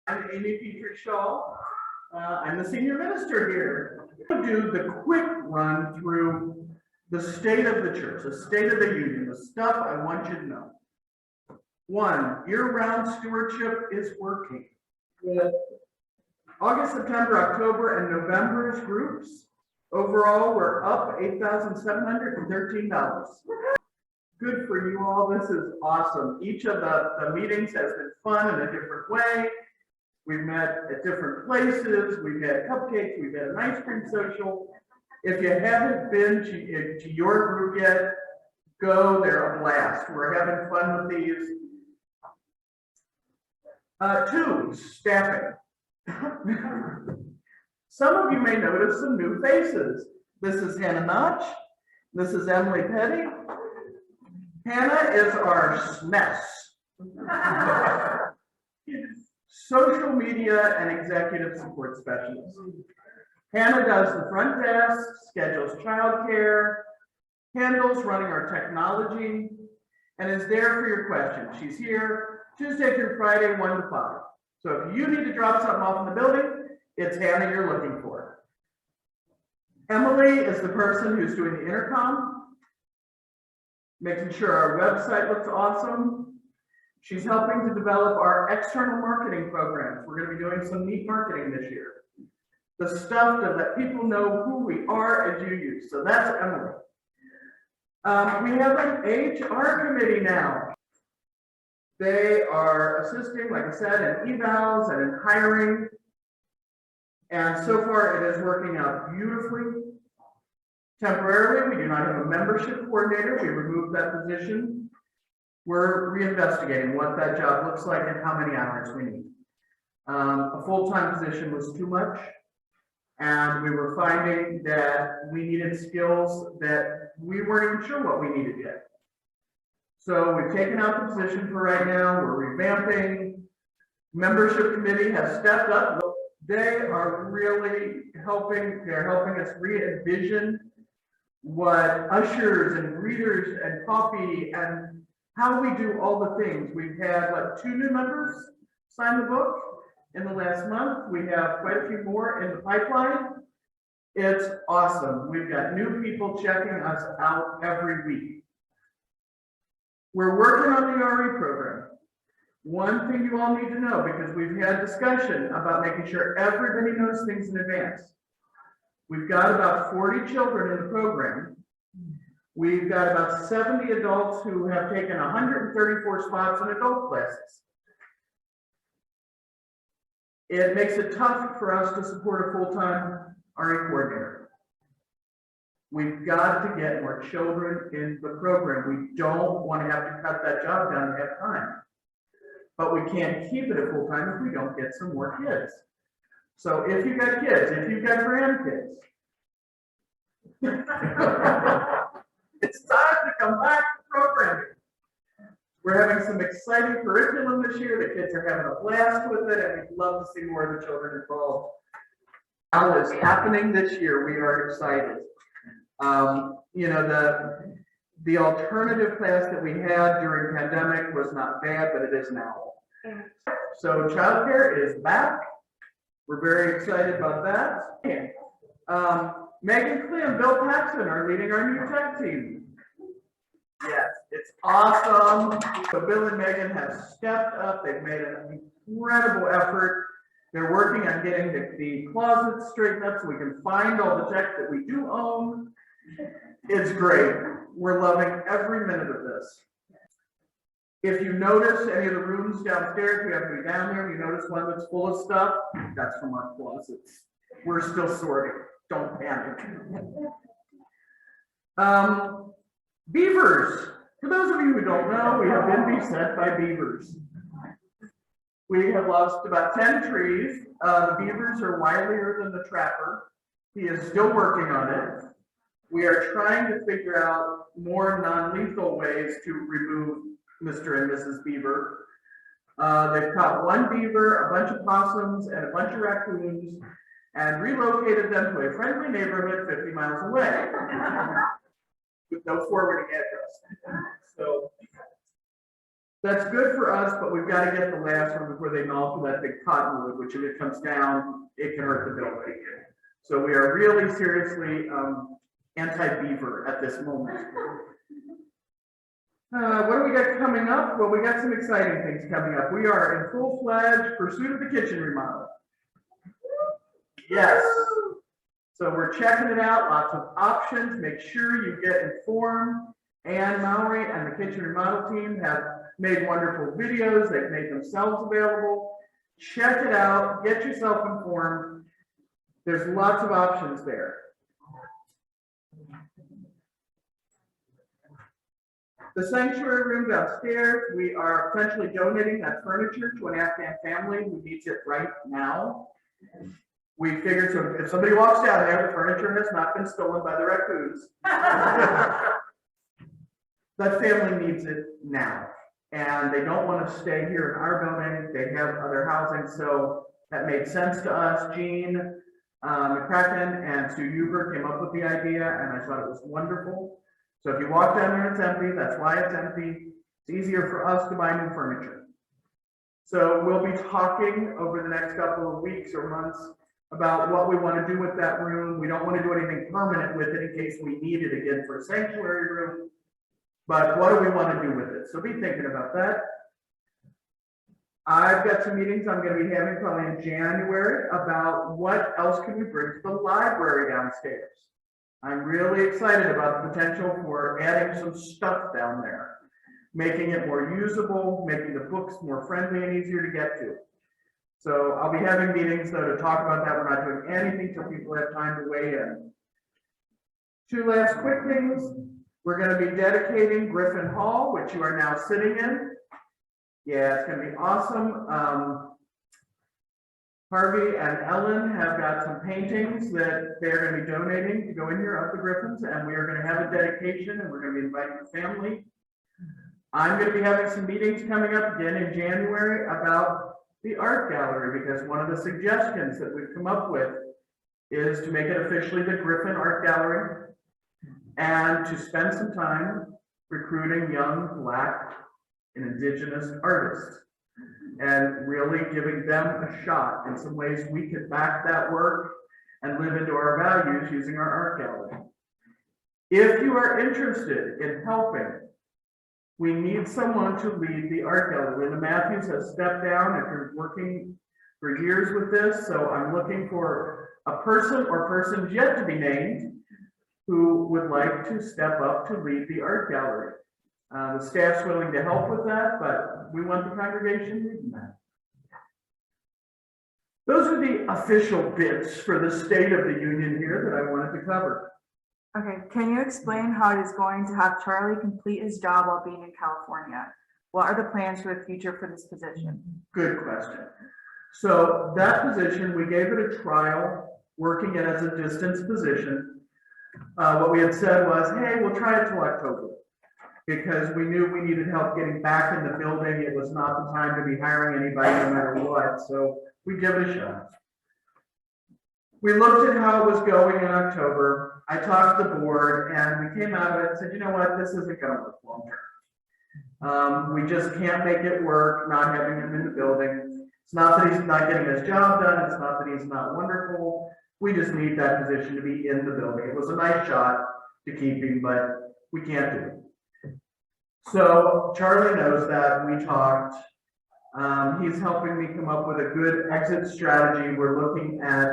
I'm Amy Petrie-Shaw. I'm the senior minister here. I'm going to do the quick run through the state of the church, the state of the union, the stuff I want you to know. One, year-round stewardship is working. With August, September, October, and November's groups, overall, we're up $8,713. Good for you all. This is awesome. Each of the meetings has been fun in a different way. We've met at different places. We've had cupcakes. We've had an ice cream social. If you haven't been to your group yet, go. They're a blast. We're having fun with these. Two, staffing. Some of you may notice some new faces. This is Hannah Notch. This is Emily Petty. Hannah is our SMES. Social media and executive support specialist. Hannah does the front desk, schedules childcare, handles running our technology, and is there for your questions. She's here Tuesday through Friday, 1 to 5. So if you need to drop something off in the building, it's Hannah you're looking for. Emily is the person who's doing the intercom, making sure our website looks awesome. She's helping to develop our external marketing programs. We're going to be doing some neat marketing this year. The stuff to let people know who we are as you use. So that's Emily. We have an HR committee now. They are assisting, like I said, in evals and in hiring. And so far it is working out beautifully. Temporarily, we do not have a membership coordinator. We removed that position. We're reinvestigating what that job looks like and how many hours we need. A full-time position was too much. And we were finding that we needed skills that we weren't even sure what we needed yet. So we've taken out the position for right now. We're revamping. Membership committee has stepped up. They are really helping. They're helping us re-envision what ushers and greeters and coffee and how we do all the things. We've had like 2 new members sign the book in the last month. We have quite a few more in the pipeline. It's awesome. We've got new people checking us out every week. We're working on the RE program. One thing you all need to know, because we've had discussion about making sure everybody knows things in advance. We've got about 40 children in the program. We've got about 70 adults who have taken 134 spots in adult classes. It makes it tough for us to support a full-time RE coordinator. We've got to get more children in the program. We don't want to have to cut that job down to have time. But we can't keep it at full-time if we don't get some more kids. So if you've got kids, if you've got grandkids, it's time to come back to programming. We're having some exciting curriculum this year. The kids are having a blast with it, and we'd love to see more of the children involved. How is happening this year? We are excited. You know, the alternative class that we had during pandemic was not bad, but it is now. So childcare is back. We're very excited about that. Megan Klee and Bill Paxton are leading our new tech team. Yes, it's awesome. So Bill and Megan have stepped up. They've made an incredible effort. They're working on getting the closets straightened up so we can find all the tech that we do own. It's great. We're loving every minute of this. If you notice any of the rooms downstairs, we have to be down there. You notice one that's full of stuff, that's from our closets. We're still sorting. Don't panic. Beavers. For those of you who don't know, we have been beset by beavers. We have lost about 10 trees. The beavers are wilier than the trapper. He is still working on it. We are trying to figure out more non-lethal ways to remove Mr. and Mrs. Beaver. They've caught 1 beaver, a bunch of possums, and a bunch of raccoons, and relocated them to a friendly neighborhood 50 miles away with no forwarding address. So That's good for us, but we've got to get the last one before they gnaw through that big cottonwood, which if it comes down, it can hurt the building. So we are really seriously anti-beaver at this moment. What do we got coming up? Well, we got some exciting things coming up. We are in full-fledged pursuit of the kitchen remodel. Yes. So we're checking it out, lots of options. Make sure you get informed. Ann Mowry and the kitchen remodel team have made wonderful videos. They've made themselves available. Check it out, get yourself informed. There's lots of options there. The sanctuary room downstairs, we are potentially donating that furniture to an Afghan family who needs it right now. We figured, so if somebody walks down there, the furniture has not been stolen by the raccoons. That family needs it now, and they don't want to stay here in our building. They have other housing, so that made sense to us. Jean McCracken and Sue Huber came up with the idea, and I thought it was wonderful. So if you walk down there and it's empty, that's why it's empty. It's easier for us to buy new furniture. So we'll be talking over the next couple of weeks or months about what we want to do with that room. We don't want to do anything permanent with it in case we need it again for a sanctuary room. But what do we want to do with it? So be thinking about that. I've got some meetings I'm going to be having probably in January about what else can we bring to the library downstairs. I'm really excited about the potential for adding some stuff down there, making it more usable, making the books more friendly and easier to get to. So I'll be having meetings though to talk about that. We're not doing anything till people have time to weigh in. Two last quick things. We're going to be dedicating Griffin Hall, which you are now sitting in. Yeah, it's going to be awesome. Harvey and Ellen have got some paintings that they're going to be donating to go in here of the Griffins, and we are going to have a dedication, and we're going to be inviting the family. I'm going to be having some meetings coming up again in January about the art gallery, because one of the suggestions that we've come up with is to make it officially the Griffin Art Gallery, and to spend some time recruiting young Black and Indigenous artists and really giving them a shot. In some ways we could back that work and live into our values using our art gallery. If you are interested in helping, we need someone to lead the art gallery. Linda Matthews has stepped down after working for years with this, so I'm looking for a person or persons yet to be named who would like to step up to lead the art gallery. The staff's willing to help with that, but we want the congregation leading that. Those are the official bits for the State of the Union here that I wanted to cover. Okay, can you explain how it is going to have Charlie complete his job while being in California? What are the plans for the future for this position? Good question. So that position, we gave it a trial, working it as a distance position. What we had said was, hey, we'll try it till October, because we knew we needed help getting back in the building. It was not the time to be hiring anybody no matter what, so we give it a shot. We looked at how it was going in October. I talked to the board and we came out of it and said, you know what, this isn't going to work long term. We just can't make it work not having him in the building. It's not that he's not getting his job done. It's not that he's not wonderful. We just need that position to be in the building. It was a nice shot to keep him, but we can't do it. So Charlie knows that. We talked. He's helping me come up with a good exit strategy. We're looking at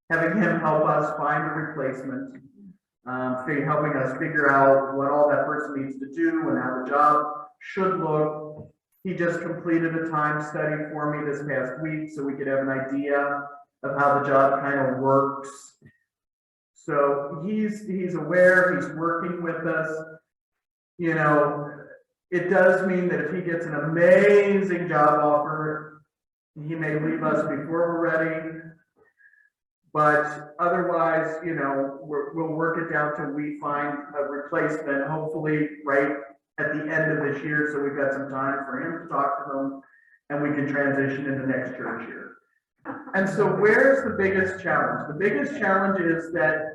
having him help us find a replacement, helping us figure out what all that person needs to do and how the job should look. He just completed a time study for me this past week so we could have an idea of how the job kind of works. So he's aware, he's working with us. You know, it does mean that if he gets an amazing job offer, he may leave us before we're ready. But otherwise, you know, we'll work it down till we find a replacement, hopefully right at the end of this year. So we've got some time for him to talk to them and we can transition into next church year. And so where's the biggest challenge? The biggest challenge is that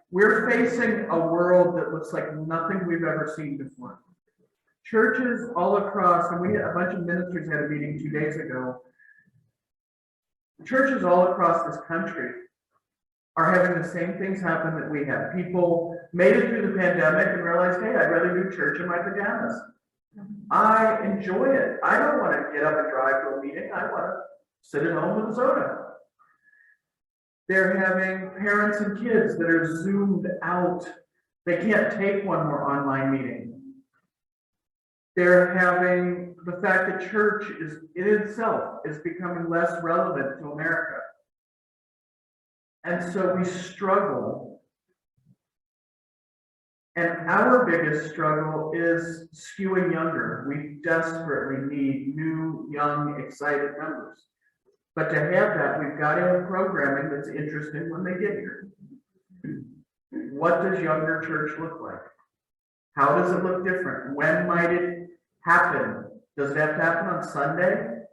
we're facing a world that looks like nothing we've ever seen before. Churches all across, and we had a bunch of ministers had a meeting 2 days ago. Churches all across this country are having the same things happen that we have. People made it through the pandemic and realized, hey, I'd rather do church in my pajamas. I enjoy it. I don't want to get up and drive to a meeting. I want to sit at home with a soda. They're having parents and kids that are zoomed out. They can't take one more online meeting. They're having the fact that church is in itself is becoming less relevant to America. And so we struggle. And our biggest struggle is skewing younger. We desperately need new, young, excited members. But to have that, we've got to have programming that's interesting when they get here. What does younger church look like? How does it look different? When might it happen? Does it have to happen on Sunday?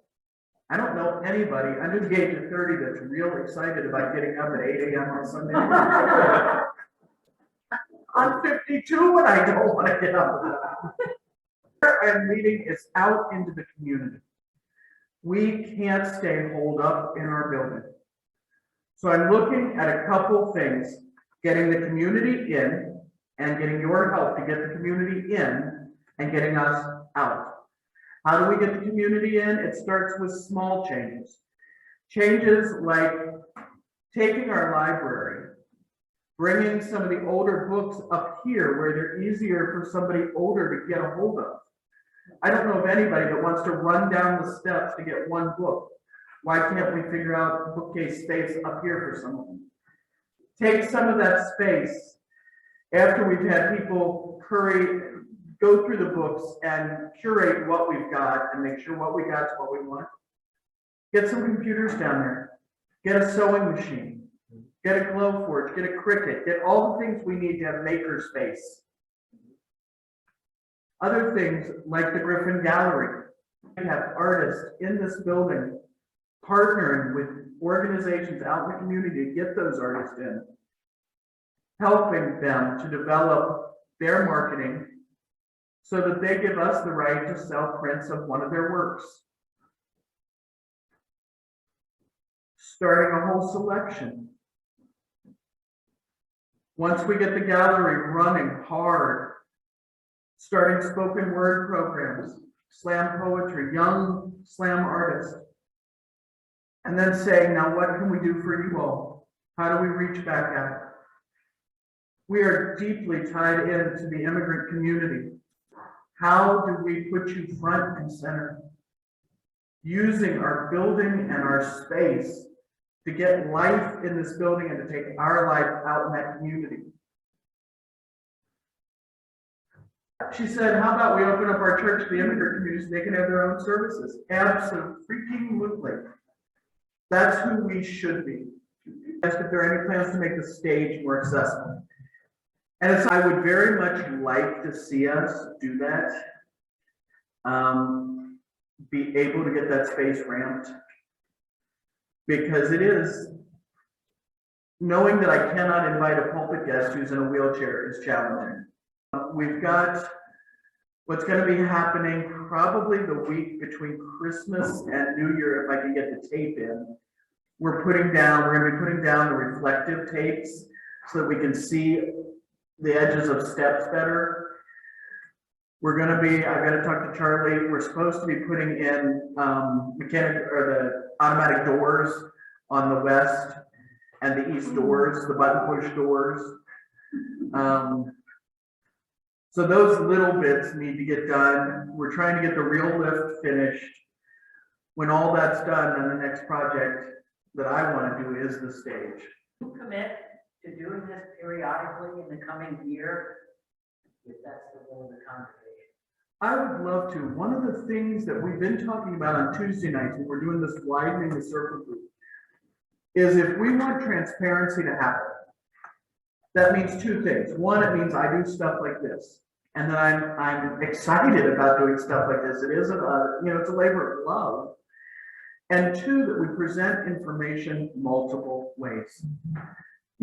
I don't know anybody under the age of 30 that's real excited about getting up at 8 a.m. on Sunday morning. I'm 52 and I don't want to get up. And meeting is out into the community. We can't stay holed up in our building. So I'm looking at a couple things, getting the community in and getting your help to get the community in and getting us out. How do we get the community in? It starts with small changes. Changes like taking our library, bringing some of the older books up here where they're easier for somebody older to get a hold of. I don't know of anybody that wants to run down the steps to get one book. Why can't we figure out bookcase space up here for someone? Take some of that space after we've had people go through the books and curate what we've got and make sure what we got is what we want. Get some computers down there. Get a sewing machine. Get a glow forge. Get a Cricut. Get all the things we need to have maker space. Other things like the Griffin Gallery. We have artists in this building partnering with organizations out in the community to get those artists in, helping them to develop their marketing so that they give us the right to sell prints of one of their works. Starting a whole selection. Once we get the gallery running hard, starting spoken word programs, slam poetry, young slam artists, and then saying, now what can we do for you all? How do we reach back out? We are deeply tied into the immigrant community. How do we put you front and center? Using our building and our space to get life in this building and to take our life out in that community. She said, how about we open up our church to the immigrant community so they can have their own services? Absolutely. That's who we should be. Ask if there are any plans to make the stage more accessible. And I would very much like to see us do that. Be able to get that space ramped. Because it is, knowing that I cannot invite a pulpit guest who's in a wheelchair is challenging. We've got what's going to be happening probably the week between Christmas and New Year, if I can get the tape in. We're going to be putting down the reflective tapes so that we can see the edges of steps better. I've got to talk to Charlie. We're supposed to be putting in the automatic doors on the west and the east doors, the button push doors. So those little bits need to get done. We're trying to get the real lift finished. When all that's done, then the next project that I want to do is the stage. Commit to doing this periodically in the coming year, if that's the will of the congregation. I would love to. One of the things that we've been talking about on Tuesday nights when we're doing this widening the circle group is if we want transparency to happen, that means two things. One, it means I do stuff like this, and then I'm excited about doing stuff like this. It isn't it's a labor of love. And two, that we present information multiple ways.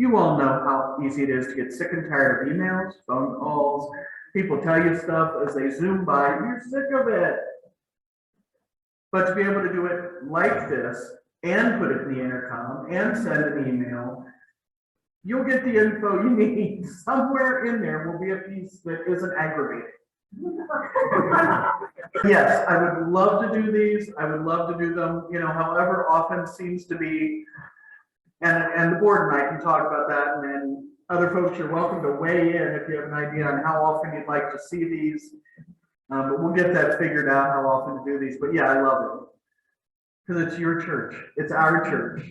You all know how easy it is to get sick and tired of emails, phone calls. People tell you stuff as they zoom by, you're sick of it. But to be able to do it like this and put it in the intercom and send an email, you'll get the info you need. Somewhere in there will be a piece that isn't aggravating. Yes, I would love to do these. I would love to do them, however often seems to be. And the board and I can talk about that, and then other folks, you're welcome to weigh in if you have an idea on how often you'd like to see these. But we'll get that figured out, how often to do these. But yeah, I love it. Because it's your church. It's our church.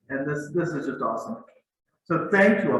And this is just awesome. So thank you.